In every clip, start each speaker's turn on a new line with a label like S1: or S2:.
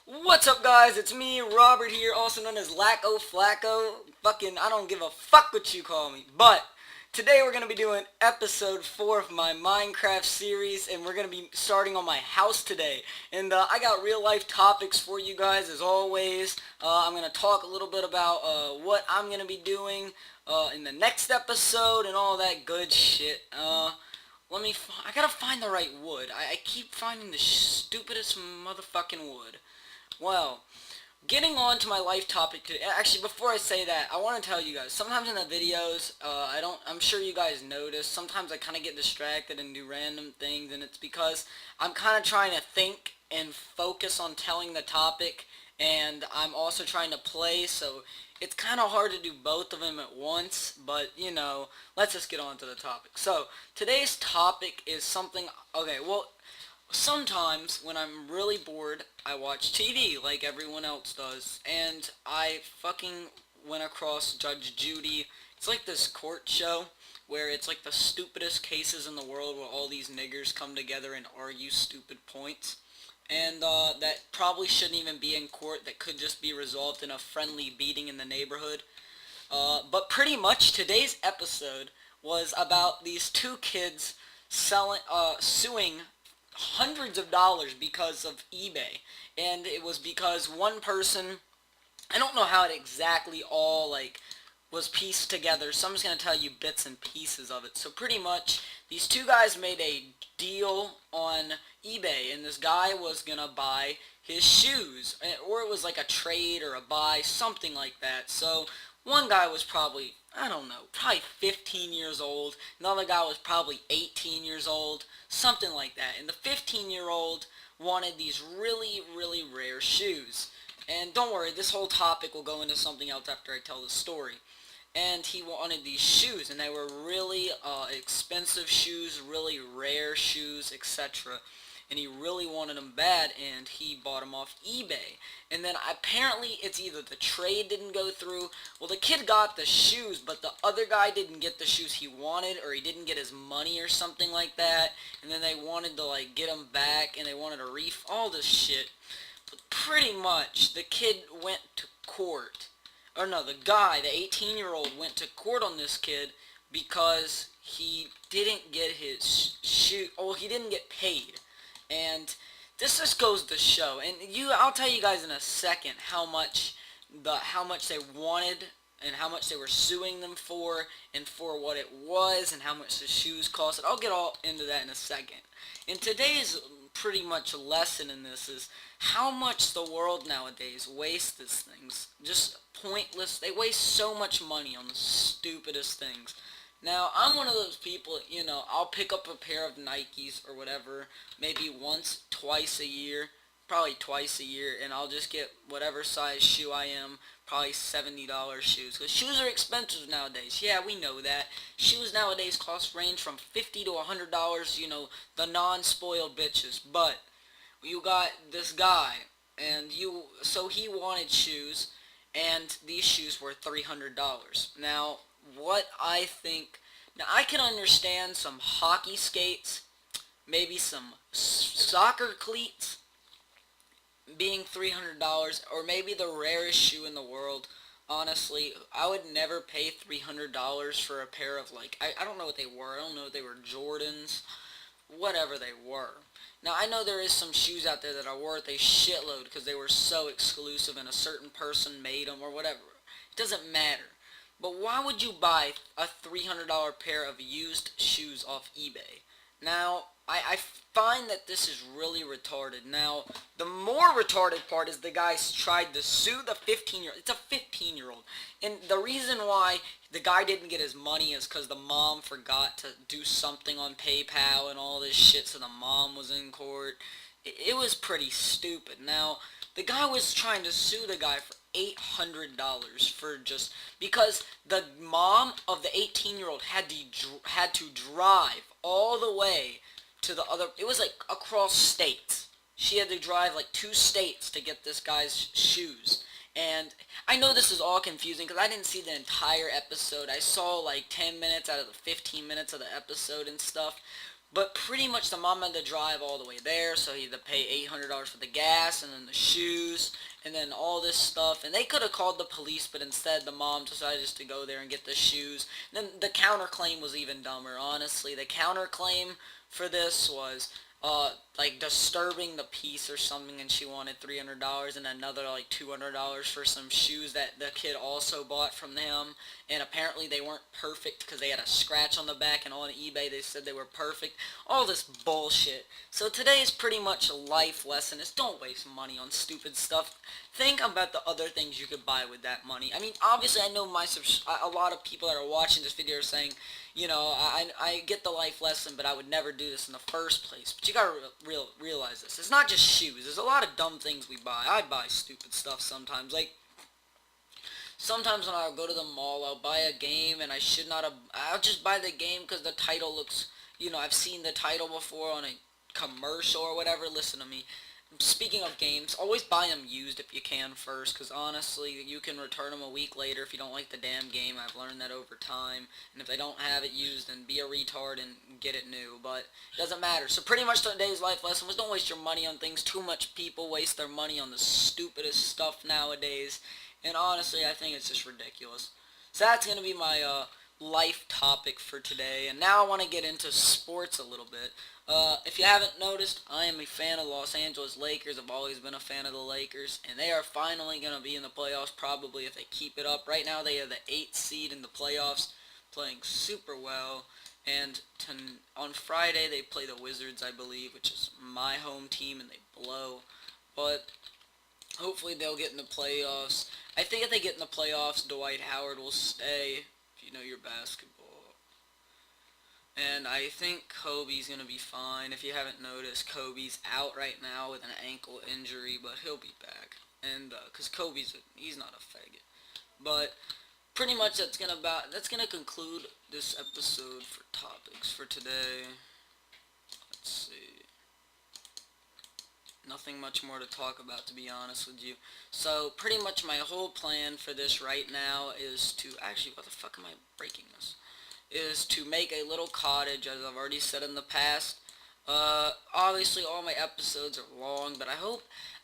S1: What's up, guys? It's me, Robert here, also known as Lacko Flacco. I don't give a fuck what you call me. But today we're gonna be doing episode 4 of my Minecraft series, and we're gonna be starting on my house today. And I got real life topics for you guys, as always. I'm gonna talk a little bit about what I'm gonna be doing in the next episode and all that good shit. I gotta find the right wood. I keep finding the stupidest motherfucking wood. Well, getting on to my life topic today. Actually, before I say that, I want to tell you guys. Sometimes in the videos, I'm sure you guys notice. Sometimes I kind of get distracted and do random things, and it's because I'm kind of trying to think and focus on telling the topic, and I'm also trying to play. So it's kind of hard to do both of them at once. But let's just get on to the topic. So today's topic is something. Okay, well, sometimes when I'm really bored, I watch TV like everyone else does, and I fucking went across Judge Judy. It's like this court show where it's like the stupidest cases in the world where all these niggers come together and argue stupid points. And that probably shouldn't even be in court, that could just be resolved in a friendly beating in the neighborhood. But pretty much today's episode was about these two kids suing hundreds of dollars because of eBay. And it was because one person, I don't know how it exactly all was pieced together, so I'm just going to tell you bits and pieces of it. So pretty much, these two guys made a deal on eBay, and this guy was going to buy his shoes, or it was like a trade or a buy, something like that. So one guy was probably, I don't know, probably 15 years old. Another guy was probably 18 years old, something like that. And the 15-year-old wanted these really, really rare shoes. And don't worry, this whole topic will go into something else after I tell the story. And he wanted these shoes, and they were really expensive shoes, really rare shoes, etc. And he really wanted them bad, and he bought them off eBay. And then apparently it's either the trade didn't go through. Well, the kid got the shoes, but the other guy didn't get the shoes he wanted, or he didn't get his money or something like that. And then they wanted to get them back, and they wanted a all this shit. But pretty much the kid went to court, or no, the guy, the 18-year-old, went to court on this kid because he didn't get his shoe. Oh, he didn't get paid. And this just goes to show, and I'll tell you guys in a second how much they wanted and how much they were suing them for, and for what it was, and how much the shoes cost. I'll get all into that in a second. And today's pretty much lesson in this is how much the world nowadays wastes things. Just pointless. They waste so much money on the stupidest things. Now, I'm one of those people, I'll pick up a pair of Nikes or whatever, maybe once, twice a year, probably twice a year, and I'll just get whatever size shoe I am, probably $70 shoes, because shoes are expensive nowadays. Yeah, we know that. Shoes nowadays range from $50 to $100, the non-spoiled bitches. But you got this guy, and so he wanted shoes, and these shoes were $300. Now, what I think, now I can understand some hockey skates, maybe some soccer cleats being $300, or maybe the rarest shoe in the world. Honestly, I would never pay $300 for a pair of, I don't know what they were. I don't know if they were Jordans, whatever they were. Now, I know there is some shoes out there that are worth a shitload because they were so exclusive and a certain person made them or whatever. It doesn't matter. But why would you buy a $300 pair of used shoes off eBay? Now, I find that this is really retarded. Now, the more retarded part is the guy tried to sue the 15-year-old. It's a 15-year-old. And the reason why the guy didn't get his money is because the mom forgot to do something on PayPal and all this shit, so the mom was in court. It was pretty stupid. Now, the guy was trying to sue the guy for $800 for just because the mom of the 18-year-old had to drive all the way to the other. It was like across states. She had to drive like 2 states to get this guy's shoes. And I know this is all confusing because I didn't see the entire episode. I saw like 10 minutes out of the 15 minutes of the episode and stuff. But pretty much the mom had to drive all the way there, so he had to pay $800 for the gas, and then the shoes, and then all this stuff. And they could have called the police, but instead the mom decided just to go there and get the shoes. And then the counterclaim was even dumber, honestly. The counterclaim for this was like disturbing the peace or something, and she wanted $300 and another like $200 for some shoes that the kid also bought from them. And apparently they weren't perfect because they had a scratch on the back, and on eBay they said they were perfect. All this bullshit. So today's pretty much a life lesson is don't waste money on stupid stuff. Think about the other things you could buy with that money. I mean, obviously I know a lot of people that are watching this video are saying, you know, I get the life lesson, but I would never do this in the first place. But you gotta realize this. It's not just shoes. There's a lot of dumb things we buy. I buy stupid stuff sometimes. Like, sometimes when I go to the mall, I'll buy a game, and I should not have... I'll just buy the game because the title looks... You know, I've seen the title before on a commercial or whatever. Listen to me. Speaking of games, always buy them used if you can first, because honestly, you can return them a week later if you don't like the damn game. I've learned that over time, and if they don't have it used, then be a retard and get it new, but it doesn't matter. So pretty much today's life lesson was don't waste your money on things. Too much people waste their money on the stupidest stuff nowadays, and honestly, I think it's just ridiculous. So that's going to be my life topic for today, and now I want to get into sports a little bit. If you haven't noticed, I am a fan of the Los Angeles Lakers. I've always been a fan of the Lakers, and they are finally going to be in the playoffs probably if they keep it up. Right now they are the 8th seed in the playoffs, playing super well, and on Friday they play the Wizards, I believe, which is my home team, and they blow, but hopefully they'll get in the playoffs. I think if they get in the playoffs, Dwight Howard will stay, if you know your basketball. And I think Kobe's going to be fine. If you haven't noticed, Kobe's out right now with an ankle injury, but he'll be back. And, because he's not a faggot. But, pretty much that's going to conclude this episode for topics for today. Let's see. Nothing much more to talk about, to be honest with you. So, pretty much my whole plan for this right now is to... Actually, what the fuck am I breaking this? Is to make a little cottage, as I've already said in the past. Obviously all my episodes are long, but I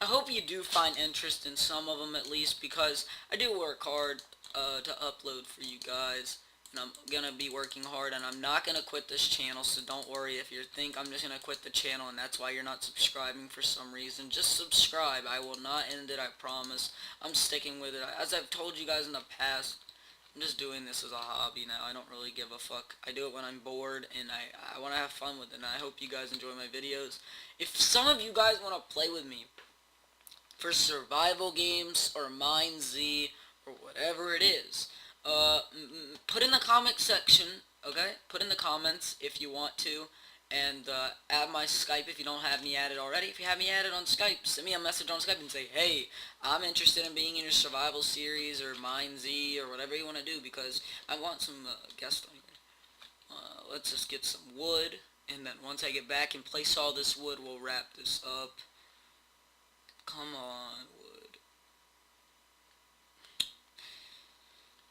S1: hope you do find interest in some of them at least, because I do work hard to upload for you guys, and I'm gonna be working hard, and I'm not gonna quit this channel, so don't worry if you think I'm just gonna quit the channel and that's why you're not subscribing for some reason. Just subscribe. I will not end it, I promise. I'm sticking with it. As I've told you guys in the past, I'm just doing this as a hobby now. I don't really give a fuck. I do it when I'm bored, and I want to have fun with it, and I hope you guys enjoy my videos. If some of you guys want to play with me for survival games, or Mine Z, or whatever it is, put in the comment section, okay? Put in the comments if you want to, and add my Skype if you don't have me added already. If you have me added on Skype, send me a message on Skype and say, hey, I'm interested in being in your survival series or Mine Z or whatever you want to do, because I want some guests on here. Let's just get some wood, and then once I get back and place all this wood, we'll wrap this up. Come on, wood.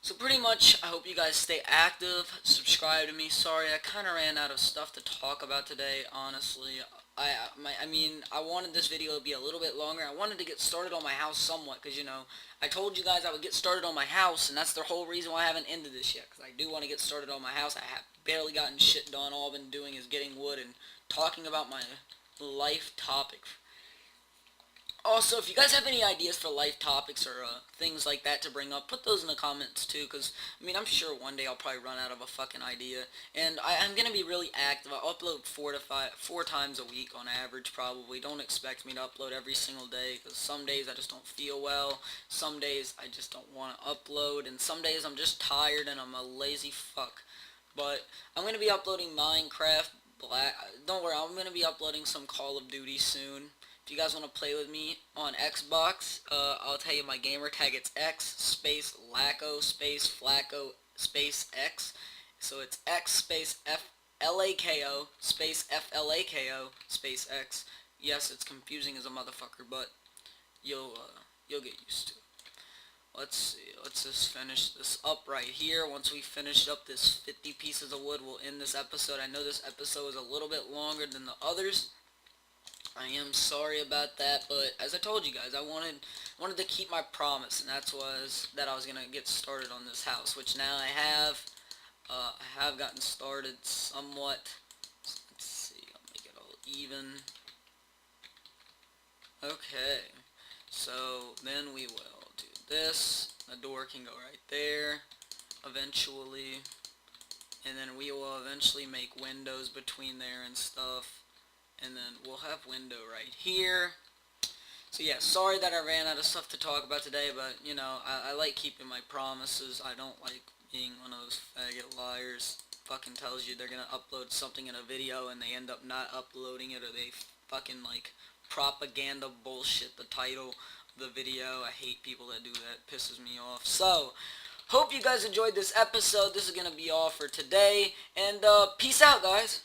S1: So pretty much, I hope you guys stay active, subscribe to me. Sorry, I kind of ran out of stuff to talk about today, honestly. I mean, I wanted this video to be a little bit longer. I wanted to get started on my house somewhat, because, you know, I told you guys I would get started on my house, and that's the whole reason why I haven't ended this yet, because I do want to get started on my house. I have barely gotten shit done. All I've been doing is getting wood and talking about my life topic. Also, if you guys have any ideas for life topics or things like that to bring up, put those in the comments too, because, I mean, I'm sure one day I'll probably run out of a fucking idea, and I'm going to be really active. I'll upload 4 times a week on average, probably. Don't expect me to upload every single day, because some days I just don't feel well, some days I just don't want to upload, and some days I'm just tired and I'm a lazy fuck. But I'm going to be uploading Minecraft, don't worry, I'm going to be uploading some Call of Duty soon. If you guys want to play with me on Xbox, I'll tell you my gamer tag. It's X space Lacko space Flacco space X. So it's X space FLAKO space FLAKO space X. Yes, it's confusing as a motherfucker, but you'll get used to it. let's see. Let's just finish this up right here. Once we finish up this 50 pieces of wood, we'll end this episode. I know this episode is a little bit longer than the others. I am sorry about that, but as I told you guys, I wanted to keep my promise, and that I was gonna get started on this house, which now I have. I have gotten started somewhat. So let's see. I'll make it all even. Okay. So then we will do this. The door can go right there eventually, and then we will eventually make windows between there and stuff, and then we'll have window right here. So yeah, sorry that I ran out of stuff to talk about today, but you know, I like keeping my promises. I don't like being one of those faggot liars. Fucking tells you they're gonna upload something in a video and they end up not uploading it, or they fucking like propaganda bullshit the title of the video. I hate people that do that. It pisses me off. So hope you guys enjoyed this episode. This is gonna be all for today, and peace out, guys.